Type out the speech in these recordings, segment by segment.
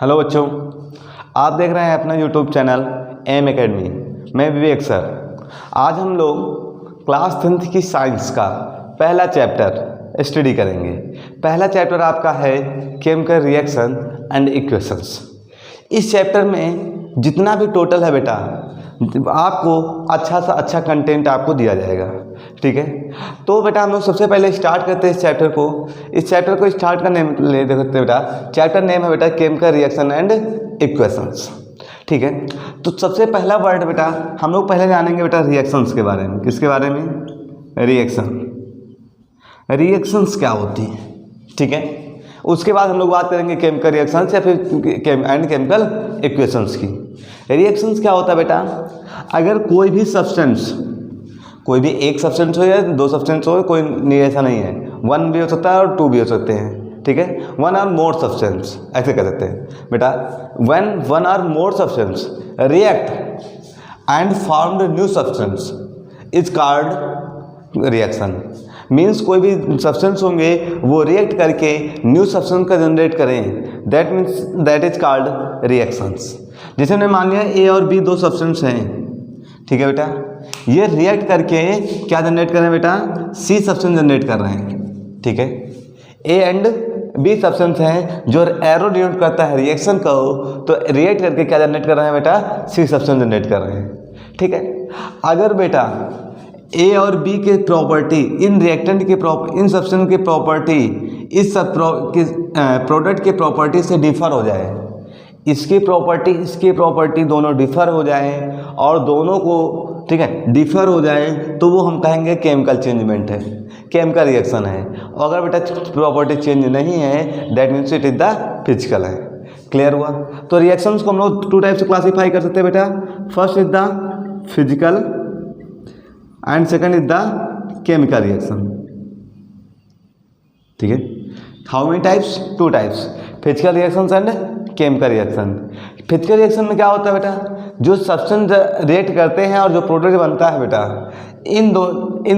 Hello बच्चों, आप देख रहे हैं अपना यूट्यूब चैनल एम एकेडमी। मैं विवेक सर। आज हम लोग क्लास 10th की साइंस का पहला चैप्टर स्टडी करेंगे। पहला चैप्टर आपका है केमिकल रिएक्शन एंड इक्वेशंस। इस चैप्टर में जितना भी टोटल है बेटा, आपको अच्छा सा अच्छा कंटेंट आपको दिया जाएगा, ठीक है। तो बेटा हम लोग सबसे पहले स्टार्ट करते हैं इस चैप्टर को। इस चैप्टर को स्टार्ट करने ले देखते हैं बेटा। चैप्टर नेम है बेटा केमिकल रिएक्शन एंड इक्वेशंस, ठीक है। तो सबसे पहला वर्ड बेटा हम लोग पहले जानेंगे बेटा रिएक्शंस के बारे में। किसके बारे में? रिएक्शन। रिएक्शंस क्या होती है, ठीक है। उसके बाद हम लोग बात करेंगे केमिकल रिएक्शंस या फिर केमिकल इक्वेशंस की। रिएक्शंस क्या होता है बेटा? अगर कोई भी सब्सटेंस, कोई भी एक सब्सटेंस हो या दो सब्सटेंस हो, कोई नहीं, ऐसा नहीं है। वन भी हो सकता है और टू भी हो सकते हैं, ठीक है। वन आर मोर सब्सटेंस, ऐसे कह सकते हैं बेटा। When one or more substance react and form new substance is called reaction. Means कोई भी सब्सटेंस होंगे वो रिएक्ट करके न्यू सब्सटेंस का जनरेट करें, that means that is called reactions. जैसे हमने मान लिया ए और बी दो सब्सटेंस हैं, ठीक है बेटा। ये रिएक्ट करके क्या जनरेट कर रहे हैं बेटा? सी सब्सटेंस जनरेट कर रहे हैं, ठीक है। ए एंड बी सब्सटेंस हैं जो एरो डिनोट करता है रिएक्शन को, तो रिएक्ट करके क्या जनरेट कर रहे हैं बेटा? सी सब्सटेंस जनरेट कर रहे हैं, ठीक है। अगर बेटा ए और बी के प्रॉपर्टी, इन रिएक्टेंट के इन सब्सटेंस की प्रॉपर्टी इस प्रोडक्ट के प्रॉपर्टी से डिफर हो जाए, इसकी प्रॉपर्टी दोनों डिफर हो जाए और दोनों को, ठीक है, डिफर हो जाए, तो वो हम कहेंगे केमिकल चेंजमेंट है, केमिकल रिएक्शन है। और अगर बेटा प्रॉपर्टी चेंज नहीं है, that means it is the physical है। क्लियर हुआ? तो रिएक्शंस को हम लोग टू टाइप से क्लासीफाई कर सकते हैं बेटा। First is the physical and second is the chemical reaction, ठीक है। How many types? Two types, physical reactions and chemical reaction. Physical reaction में क्या होता है बेटा? जो सब्सटेंस रिएक्ट करते हैं और जो प्रोडक्ट बनता है बेटा, इन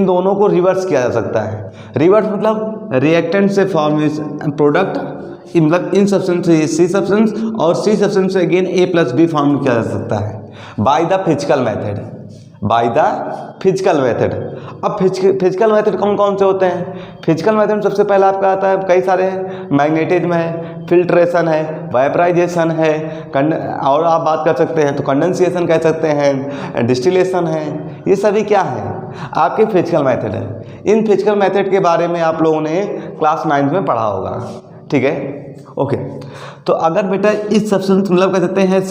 दोनों को रिवर्स किया जा सकता है। रिवर्स मतलब रिएक्टेंट से फॉर्म प्रोडक्ट, मतलब इन सब्सटेंस से सी सब्सटेंस और सी सब्सटेंस से अगेन ए प्लस बी फॉर्म किया जा सकता है by the physical method, by the physical method. अब फिजिकल मेथड कौन कौन से होते हैं? फिजिकल मेथड सबसे पहला आपका आता है, कई सारे हैं। मैग्नेटिज्म है, फिल्ट्रेशन है, वेपराइजेशन है, और आप बात कर सकते हैं तो कंडेंसेशन कह सकते हैं, डिस्टिलेशन है। ये सभी क्या है? आपके फिजिकल मेथड है। इन फिजिकल मेथड के बारे में आप लोगों ने क्लास 9 में पढ़ा होगा, ठीक है, ओके। तो अगर बेटा इस सब्सटेंस, मतलब कह सकते हैं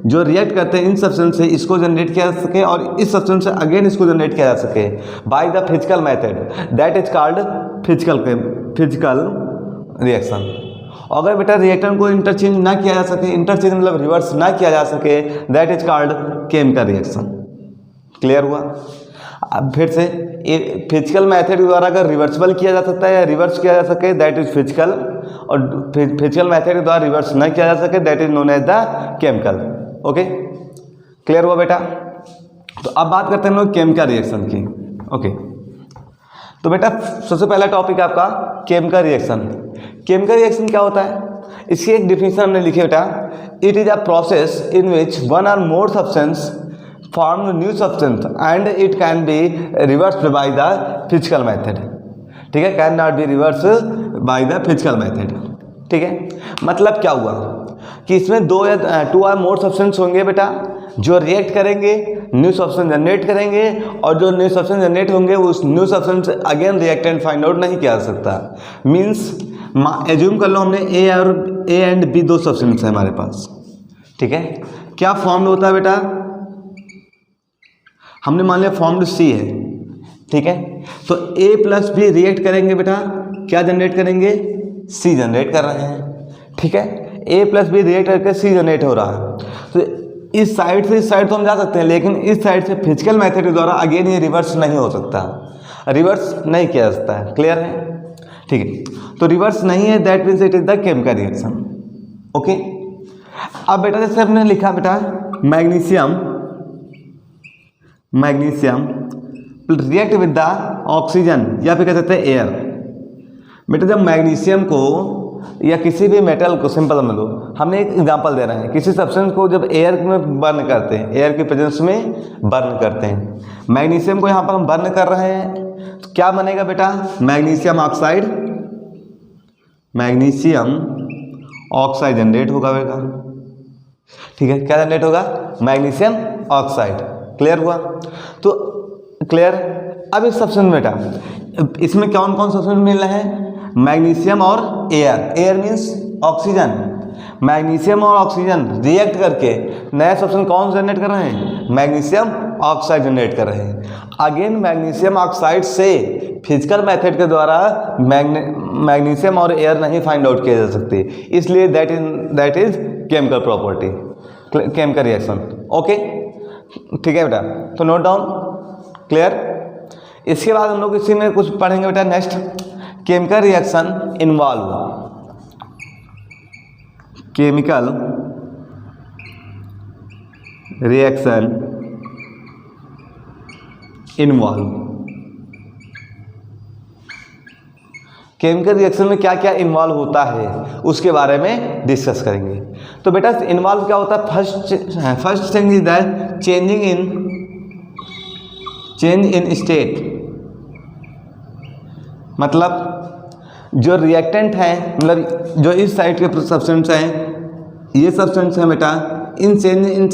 जो रिएक्ट करते हैं इन सब्सटेंस से इसको जनरेट किया जा सके और इस सब्सटेंस से अगेन इसको जनरेट किया जा सके by the physical method, that is called physical reaction. अगर बेटा रिएक्टेंट को इंटरचेंज ना किया जा सके, इंटरचेंज मतलब रिवर्स ना किया जा सके, that is called chemical reaction. Clear हुआ? अब फिर से फिजिकल मेथड के द्वारा अगर रिवर्सिबल किया जा सकता है या रिवर्स किया जा सके, दैट इज फिजिकल, और फिजिकल मेथड के द्वारा रिवर्स न किया जा सके, that is known as the chemical. Okay, clear हुआ बेटा? तो अब बात करते हैं हम लोग केमिकल रिएक्शन की। ओके, तो बेटा सबसे पहला टॉपिक आपका केमिकल रिएक्शन। केमिकल रिएक्शन क्या होता है? इसकी एक डिफिनेशन हमने लिखी बेटा। It is a process in which one or more substance form new substance and it can be reversed by the physical method, ठीक है, can not be reverse by the physical method, ठीक है। मतलब क्या हुआ कि इसमें टू आर मोर सब्सटेंस होंगे बेटा जो रिएक्ट करेंगे, न्यू सब्सटेंस जनरेट करेंगे, और जो न्यू सब्सटेंस जनरेट होंगे उस new substance again reactant find out नहीं किया जा सकता। मीन्स एज्यूम कर लो हमने ए एंड बी दो सब्सटेंस है हमारे पास, ठीक है। क्या फॉर्म होता है बेटा? हमने मान लिया फॉर्म्ड सी है, ठीक है। तो ए प्लस बी रिएक्ट करेंगे बेटा, क्या जनरेट करेंगे? सी जनरेट कर रहे हैं, ठीक है। ए प्लस बी रिएक्ट करके सी जनरेट हो रहा है। तो इस साइड से इस साइड तो हम जा सकते हैं, लेकिन इस साइड से फिजिकल मेथड के द्वारा अगेन ये रिवर्स नहीं हो सकता, रिवर्स नहीं किया जा सकता है। क्लियर है? ठीक है, तो रिवर्स नहीं है, that means it is the chemical reaction. Okay, अब बेटा जैसे हमने लिखा बेटा magnesium react with the oxygen या फिर कह सकते हैं एयर। बेटा जब मैग्नीशियम को या किसी भी मेटल को, सिंपल समझ लो, हमने एक एग्जांपल दे रहे हैं, किसी सब्सटेंस को जब एयर में बर्न करते हैं, एयर की प्रेजेंस में बर्न करते हैं, मैग्नीशियम को यहाँ पर हम बर्न कर रहे हैं, तो क्या बनेगा बेटा, magnesium oxide, magnesium oxide generate होगा बेटा। ठीक है, क्या जनरेट होगा, मैग्नीशियम ऑक्साइड। क्लियर हुआ, तो क्लियर। अब इस सब्सटेंस बेटा, इसमें कौन कौन सब्सटेंस मिल रहे हैं, मैग्नीशियम और air, air means oxygen, magnesium और ऑक्सीजन रिएक्ट करके नया सब्सटेंस कौन जनरेट कर रहे हैं, मैग्नीशियम ऑक्साइड जनरेट कर रहे हैं। अगेन मैग्नीशियम ऑक्साइड से फिजिकल मेथड के द्वारा मैग्नीशियम और एयर नहीं फाइंड आउट किया जा सकते, इसलिए that is chemical property, chemical reaction. Okay, ठीक है बेटा, तो नोट डाउन। क्लियर। इसके बाद हम लोग इसी में कुछ पढ़ेंगे बेटा, next chemical reaction involve, chemical reaction involve, chemical reaction में क्या क्या इन्वॉल्व होता है उसके बारे में डिस्कस करेंगे। तो बेटा इन्वॉल्व क्या होता है, first thing is that change in state, मतलब जो रिएक्टेंट हैं, मतलब जो इस साइड के सब्सटेंस हैं, ये सब्सटेंस हैं बेटा, इन चेंज इन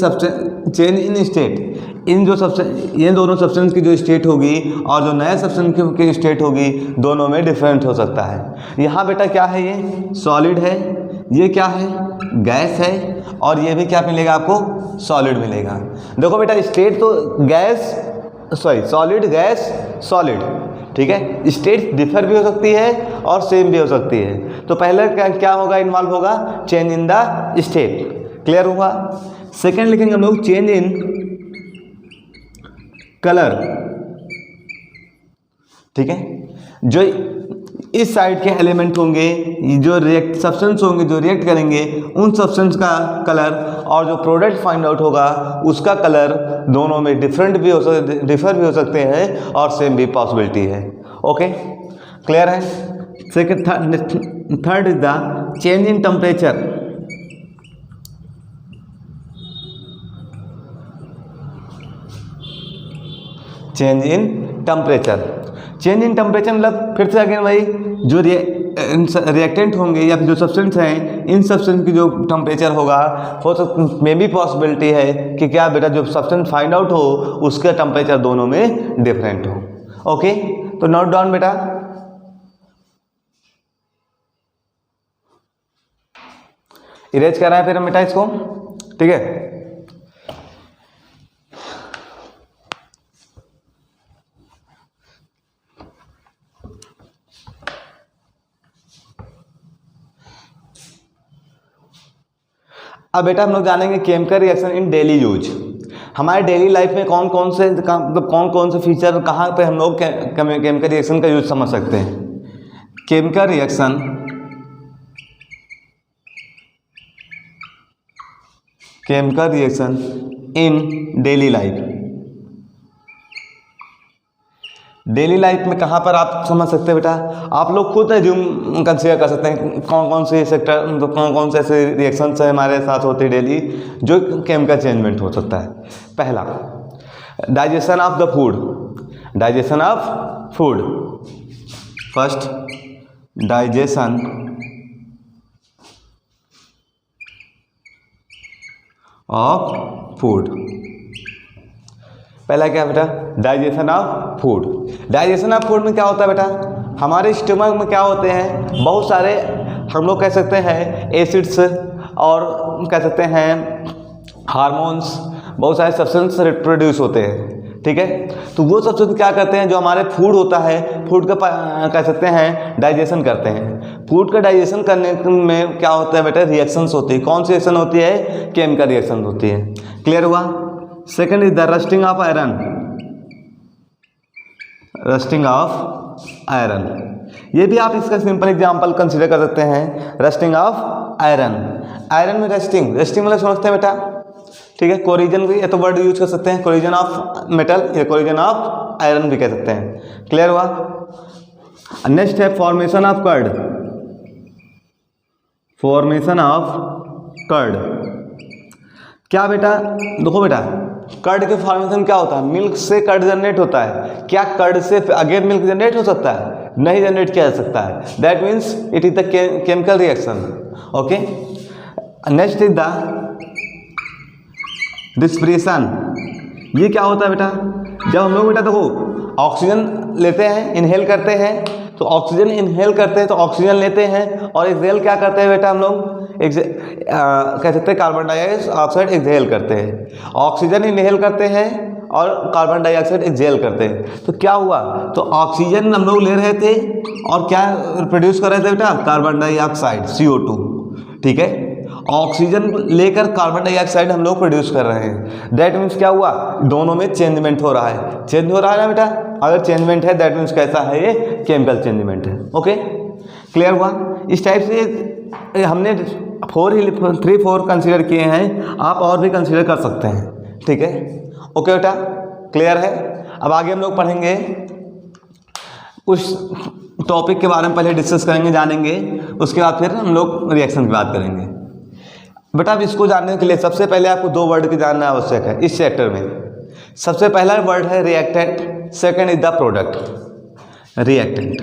स्टेट, इन जो सब्सटेंस, ये दोनों सब्सटेंस की जो स्टेट होगी और जो नए सब्सटेंस की स्टेट होगी, दोनों में डिफरेंट हो सकता है। यहाँ बेटा क्या है, ये सॉलिड है, ये क्या है, गैस है, और ये भी क्या मिलेगा आपको, सॉलिड मिलेगा। देखो बेटा स्टेट तो गैस, सॉलिड गैस सॉलिड, ठीक है, स्टेट डिफर भी हो सकती है और सेम भी हो सकती है। तो पहले क्या होगा, इन्वॉल्व होगा change in the state. Clear हुआ। सेकेंड लिखेंगे हम लोग चेंज इन कलर, ठीक है, जो इस साइड के एलिमेंट होंगे, जो रिएक्ट सब्सटेंस होंगे, जो रिएक्ट करेंगे, उन सब्सटेंस का कलर और जो प्रोडक्ट फाइंड आउट होगा उसका कलर दोनों में डिफरेंट भी हो सकते, डिफर भी हो सकते हैं और सेम भी पॉसिबिलिटी है। ओके, क्लियर है। Second, third is the change in temperature, change in temperature, change in temperature मतलब फिर से अगेन भाई, जो रिएक्टेंट होंगे या फिर जो सब्सटेंस हैं, इन सब्सटेंस की जो टेम्परेचर होगा, हो सकता मे भी पॉसिबिलिटी है कि क्या बेटा जो सब्सटेंस फाइंड आउट हो उसका टेम्परेचर दोनों में डिफरेंट हो। ओके, तो नोट डाउन बेटा। इरेज कर रहा है फिर हम बेटा इसको, ठीक है। अब बेटा हम लोग जानेंगे chemical reaction in daily use. हमारे डेली लाइफ में कौन कौन से फीचर, कहाँ पे हम लोग केमिकल रिएक्शन का यूज समझ सकते हैं। Chemical reaction in daily life, daily life में कहाँ पर आप समझ सकते हैं बेटा, आप लोग खुद एज्यूम कंसीडर कर सकते हैं कौन कौन से सेक्टर, मतलब कौन कौन से ऐसे रिएक्शंस है हमारे साथ होते हैं डेली जो केमिकल चेंजमेंट हो सकता है। पहला, digestion of the food, digestion of food, first digestion of food, पहला क्या बेटा, digestion of food. Digestion of food में क्या होता है बेटा, हमारे स्टमक में क्या होते हैं, बहुत सारे हम लोग कह सकते हैं एसिड्स और कह सकते हैं हार्मोन्स, बहुत सारे सब्सटेंस प्रोड्यूस होते हैं, ठीक है। तो वो सब्सटेंस क्या करते हैं, जो हमारे फूड होता है, फूड का कह सकते हैं डाइजेशन करते हैं। फूड का डाइजेशन करने में क्या होता है बेटा, रिएक्शंस होती है। कौन सी रिएक्शन होती है, केमिकल रिएक्शन होती है। क्लियर हुआ। Second is the rusting of iron, rusting of iron, ये भी आप इसका सिंपल एग्जांपल कंसीडर कर सकते हैं। रस्टिंग ऑफ आयरन, आयरन में रस्टिंग, रस्टिंग मतलब समझते हैं बेटा, ठीक है। कोरिजन भी ये तो वर्ड यूज कर सकते हैं, कोरिजन ऑफ मेटल या कोरिजन ऑफ आयरन भी कह सकते हैं। क्लियर हुआ। नेक्स्ट है formation of curd, formation of curd. क्या बेटा, देखो बेटा, कर्ड के फॉर्मेशन क्या होता है, मिल्क से कर्ड जनरेट होता है। क्या कर्ड से अगेन मिल्क जनरेट हो सकता है? नहीं जनरेट किया जा सकता है। That means it is the chemical reaction. Okay, next is the depression. ये क्या होता है बेटा, जब हम लोग बेटा देखो ऑक्सीजन लेते हैं, इनहेल करते हैं, तो ऑक्सीजन इनहेल करते हैं तो ऑक्सीजन लेते हैं और एक्सहेल क्या करते हैं बेटा हम लोग, कह सकते हैं कार्बन डाइऑक्साइड एक्सहेल करते हैं। ऑक्सीजन इनहेल करते हैं और कार्बन डाइऑक्साइड एक्सहेल करते हैं। तो क्या हुआ, तो ऑक्सीजन हम लोग ले रहे थे और क्या प्रोड्यूस कर रहे थे बेटा, कार्बन डाइऑक्साइड CO2। ठीक है, ऑक्सीजन लेकर कार्बन डाइऑक्साइड हम लोग प्रोड्यूस कर रहे हैं। दैट मीन्स क्या हुआ, दोनों में चेंजमेंट हो रहा है। चेंज हो रहा है ना बेटा, अगर चेंजमेंट है दैट मीन्स कैसा है, ये केमिकल चेंजमेंट है। ओके, क्लियर हुआ। इस टाइप से हमने 3-4 कंसीडर किए हैं, आप और भी कंसीडर कर सकते हैं। ठीक है, ओके बेटा, क्लियर है। अब आगे हम लोग पढ़ेंगे, कुछ टॉपिक के बारे में पहले डिस्कस करेंगे, जानेंगे, उसके बाद फिर हम लोग रिएक्शन की बात करेंगे। बेटा अब इसको जानने के लिए सबसे पहले आपको 2 वर्ड की जानना आवश्यक है इस चैप्टर में। सबसे पहला वर्ड है reactant, second is the product. Reactant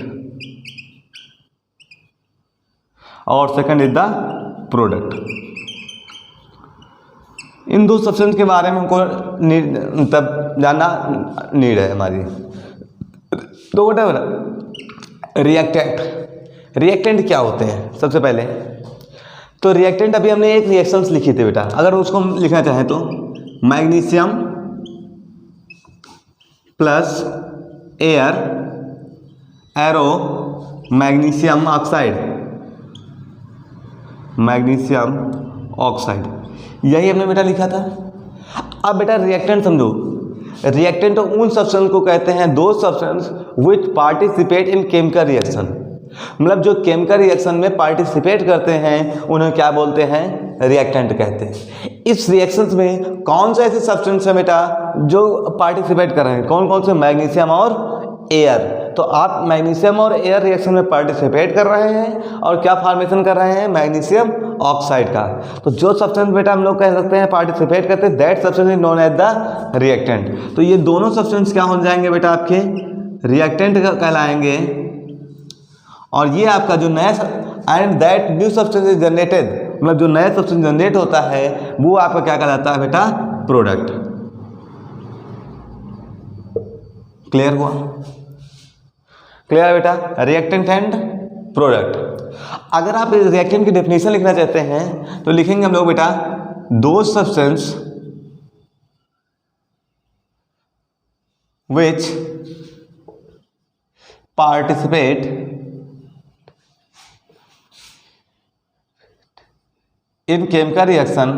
और सेकंड इज द प्रोडक्ट। इन 2 सब्सटेंस के बारे में हमको तब जानना नीड है हमारी। तो बेटा रिएक्टेंट क्या होते हैं, सबसे पहले तो रिएक्टेंट अभी हमने एक रिएक्शंस लिखी थी बेटा, अगर उसको हम लिखना चाहें तो magnesium plus air arrow magnesium oxide, यही हमने बेटा लिखा था। अब बेटा रिएक्टेंट समझो, रिएक्टेंट उन सब्सटेंस को कहते हैं, दो substance which participate in chemical reaction, मतलब जो केमिकल रिएक्शन में पार्टिसिपेट करते हैं उन्हें क्या बोलते हैं, रिएक्टेंट कहते हैं। इस रिएक्शंस में कौन से ऐसे सब्सटेंस है बेटा जो पार्टिसिपेट कर रहे हैं, कौन कौन से, मैग्नीशियम और एयर। तो आप मैग्नीशियम और एयर रिएक्शन में पार्टिसिपेट कर रहे हैं और क्या फॉर्मेशन कर रहे हैं, मैग्नीशियम ऑक्साइड का। तो जो सब्सटेंस बेटा हम लोग कह सकते हैं पार्टिसिपेट करते हैं, that substance is known as the reactant. तो ये दोनों सब्सटेंस क्या हो जाएंगे बेटा, आपके रिएक्टेंट कहलाएंगे। और ये आपका जो नया and that new substance is generated, मतलब जो नया सब्सटेंस जनरेट होता है वो आपका क्या कहलाता है बेटा, प्रोडक्ट। क्लियर हुआ, क्लियर है बेटा, रिएक्टेंट एंड प्रोडक्ट। अगर आप रिएक्टेंट की डेफिनेशन लिखना चाहते हैं तो लिखेंगे हम लोग बेटा, दो substance which participate in chemical reaction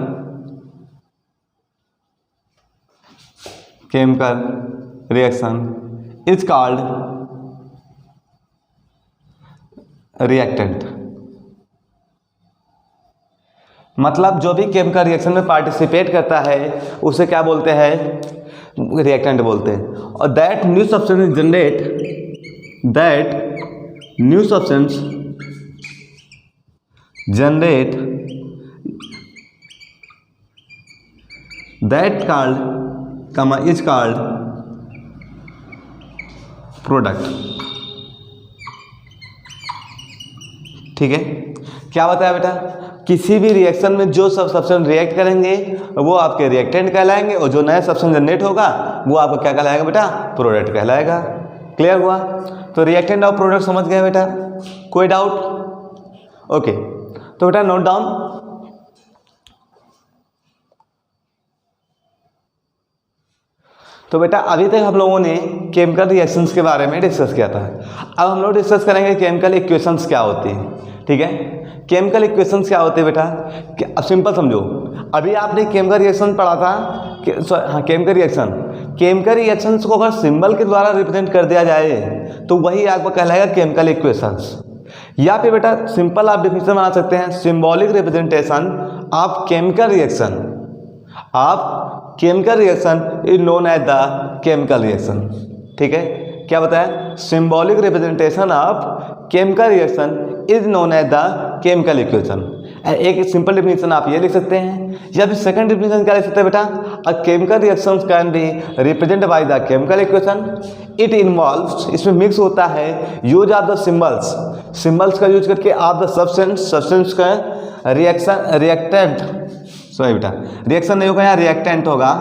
is called reactant। मतलब जो भी केमिकल रिएक्शन में पार्टिसिपेट करता है उसे क्या बोलते हैं, रिएक्टेंट बोलते हैं। और that new substance generate that called is called product. ठीक है, क्या बताया बेटा, किसी भी रिएक्शन में जो सब सब्सटेंस रिएक्ट करेंगे वो आपके रिएक्टेंट कहलाएंगे और जो नया सब्सटेंस जनरेट होगा वो आपका क्या कहलाएगा बेटा, प्रोडक्ट कहलाएगा। क्लियर हुआ। तो रिएक्टेंट और प्रोडक्ट समझ गए बेटा, कोई डाउट? ओके, तो बेटा नोट डाउन। तो बेटा अभी तक हम लोगों ने केमिकल रिएक्शंस के बारे में डिस्कस किया था। अब हम लोग डिस्कस करेंगे केमिकल इक्वेशंस क्या होती है। ठीक है, केमिकल इक्वेशंस क्या होते हैं बेटा, अब सिंपल समझो, अभी आपने केमिकल रिएक्शन पढ़ा था केमिकल रिएक्शंस को अगर सिंबल के द्वारा रिप्रेजेंट कर दिया जाए तो वही आपको कहलाएगा केमिकल इक्वेशंस। या फिर बेटा सिंपल आप डिफिनेशन बना सकते हैं, symbolic representation of chemical reaction is known as the chemical reaction. ठीक है, क्या बताया, symbolic representation of chemical reaction is known as the chemical equation. एक सिंपल डिफिनेशन आप ये लिख सकते हैं, या फिर सेकंड डिफिनेशन क्या लिख सकते हैं बेटा, a chemical reaction can be represent by the chemical equation, it involves, इसमें मिक्स होता है use of the symbols, symbols का यूज करके आप द सब्सटेंस, सब्सटेंस का रिएक्शन, रिएक्टेंट, सॉरी बेटा रिएक्शन नहीं होगा यहाँ रिएक्टेंट होगा,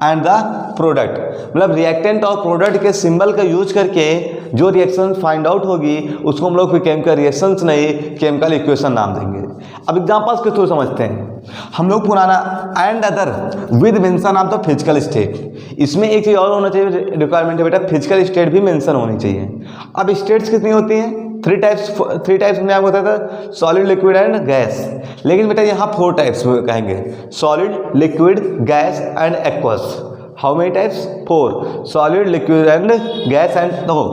एंड द प्रोडक्ट, मतलब रिएक्टेंट और प्रोडक्ट के सिंबल का यूज करके जो रिएक्शन फाइंड आउट होगी उसको हम लोग फिर केमिकल रिएक्शंस नहीं केमिकल इक्वेशन नाम देंगे। अब एग्जांपल्स के थ्रू समझते हैं हम लोग पुराना and other with mention of the physical state. इसमें एक चीज़ और होना चाहिए रिक्वायरमेंट है बेटा, फिजिकल स्टेट भी मेंशन होनी चाहिए। अब स्टेट्स कितनी होती हैं, थ्री टाइप्स में आपको बताया था, सॉलिड, लिक्विड एंड गैस, लेकिन बेटा यहाँ 4 टाइप्स कहेंगे, solid, liquid, gas and aqueous. How many types, 4, solid, liquid and gas and, देखो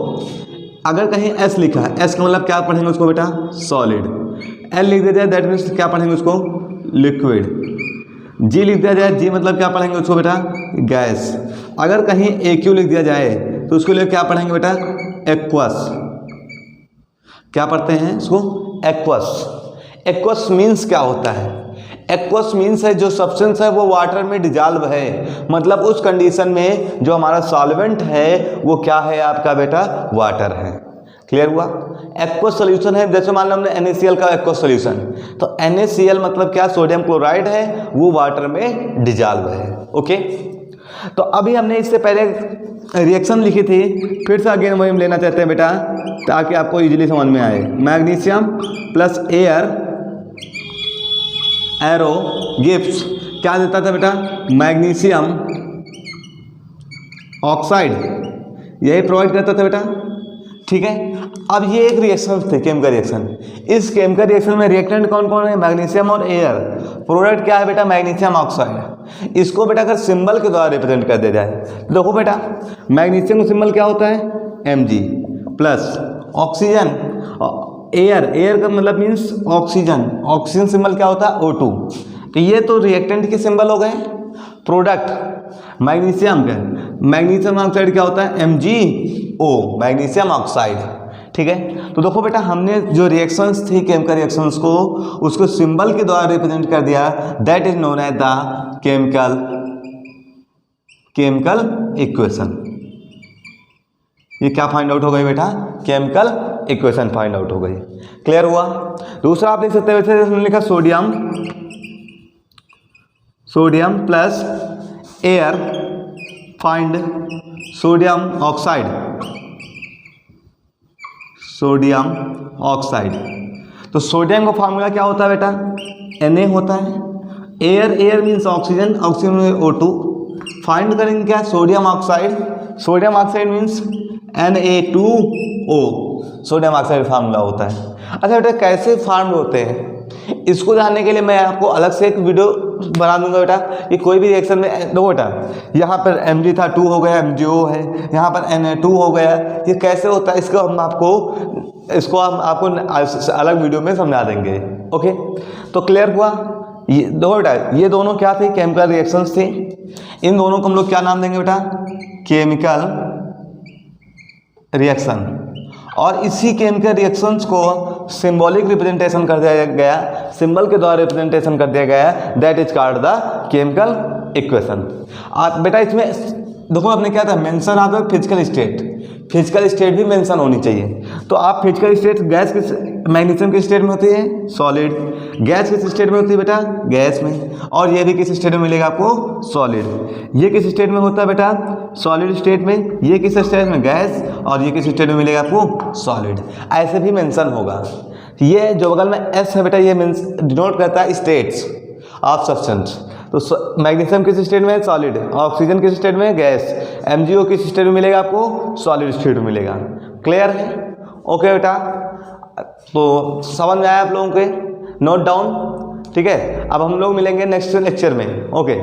अगर कहीं एस लिखा है, एस का मतलब क्या पढ़ेंगे उसको बेटा, सॉलिड, एल लिख दिया जाए दैट मीन्स क्या पढ़ेंगे उसको, लिक्विड, जी लिख दिया जाए, जी मतलब क्या पढ़ेंगे उसको बेटा, गैस, अगर कहीं ए क्यू लिख दिया जाए तो उसके लिए क्या पढ़ेंगे बेटा, एक्वस, क्या पढ़ते हैं इसको, एक्वस। एक्वस मीन्स क्या होता है, एक्वस मीन्स है जो सब्सटेंस है वो वाटर में डिजॉल्व है, मतलब उस कंडीशन में जो हमारा सॉल्वेंट है वो क्या है आपका बेटा, वाटर है। क्लियर हुआ, एक्वस सोल्यूशन है, जैसे मान लो हमने NaCl का एक्वस सोल्यूशन, तो NaCl मतलब क्या, सोडियम क्लोराइड है, वो वाटर में डिजॉल्व है। ओके, तो अभी हमने इससे पहले रिएक्शन लिखी थी, फिर से अगेन वही हम लेना चाहते हैं बेटा ताकि आपको इजीली समझ में आए। Magnesium plus air arrow gives, क्या देता था बेटा, मैग्नीशियम ऑक्साइड, यही प्रोवाइड करता था बेटा। ठीक है, अब ये एक रिएक्शन थे, केमिकल रिएक्शन। इस केमिकल रिएक्शन में रिएक्टेंट कौन कौन है, मैग्नीशियम और एयर, प्रोडक्ट क्या है बेटा, मैग्नीशियम ऑक्साइड। इसको बेटा अगर सिंबल के द्वारा रिप्रेजेंट कर दिया जाए, देखो बेटा मैग्नीशियम का सिंबल क्या होता है, Mg plus oxygen, air, air का मतलब मीन्स ऑक्सीजन, ऑक्सीजन सिंबल क्या होता है, O2। तो ये तो रिएक्टेंट के सिंबल हो गए। प्रोडक्ट मैग्नीशियम का, मैग्नीशियम ऑक्साइड क्या होता है, MgO, मैग्नीशियम ऑक्साइड। ठीक है, तो देखो बेटा हमने जो रिएक्शंस थी केमिकल रिएक्शंस को, उसको सिंबल के द्वारा रिप्रेजेंट कर दिया, that is known as the chemical equation. ये क्या फाइंड आउट हो गई बेटा, केमिकल इक्वेशन फाइंड आउट हो गई। क्लियर हुआ। दूसरा आप देख सकते हैं, वैसे हमने लिखा sodium plus air find sodium oxide, sodium oxide. तो सोडियम का फार्मूला क्या होता है बेटा, Na होता है, एयर मीन्स ऑक्सीजन, ऑक्सीजन में O2, फाइंड करेंगे क्या, sodium oxide, sodium oxide means Na2O, sodium oxide formula होता है। अच्छा बेटा कैसे फार्म होते हैं, इसको जानने के लिए मैं आपको अलग से एक वीडियो बना दूंगा बेटा। ये कोई भी रिएक्शन में देखो बेटा, यहाँ पर Mg था 2 हो गया, MgO है, यहाँ पर Na2 हो गया, ये कैसे होता है इसको हम आपको अलग वीडियो में समझा देंगे। ओके, तो क्लियर हुआ। ये देखो बेटा ये दोनों क्या थे, केमिकल रिएक्शंस थे। इन दोनों को हम लोग क्या नाम देंगे बेटा, केमिकल रिएक्शन। और इसी केमिकल रिएक्शंस को सिंबॉलिक रिप्रेजेंटेशन कर दिया गया, सिंबल के द्वारा रिप्रेजेंटेशन कर दिया गया, that is called the chemical equation. आप बेटा इसमें देखो आपने क्या था, mention of the physical state, physical state भी मेंशन होनी चाहिए। तो आप फिजिकल स्टेट गैस किस, मैग्नीशियम किस स्टेट में होती है, सॉलिड, गैस किस स्टेट में होती है बेटा, गैस में, और ये भी किस स्टेट में मिलेगा आपको, सॉलिड। ये किस स्टेट में होता है बेटा, सॉलिड स्टेट में, ये किस स्टेट में, गैस, और ये किस स्टेट में मिलेगा आपको, सॉलिड। ऐसे भी मेंशन होगा। ये जो बगल में एस है बेटा, ये डिनोट करता है स्टेट्स ऑफ सब्सटेंस। तो मैग्नीशियम किस स्टेट में है, सॉलिड, ऑक्सीजन किस स्टेट में है, गैस, MgO किस स्टेट में मिलेगा आपको, सॉलिड स्टेट में मिलेगा। क्लियर है। ओके बेटा, तो समझ में आया आप लोगों के, नोट डाउन। ठीक है, अब हम लोग मिलेंगे नेक्स्ट लेक्चर में। ओके।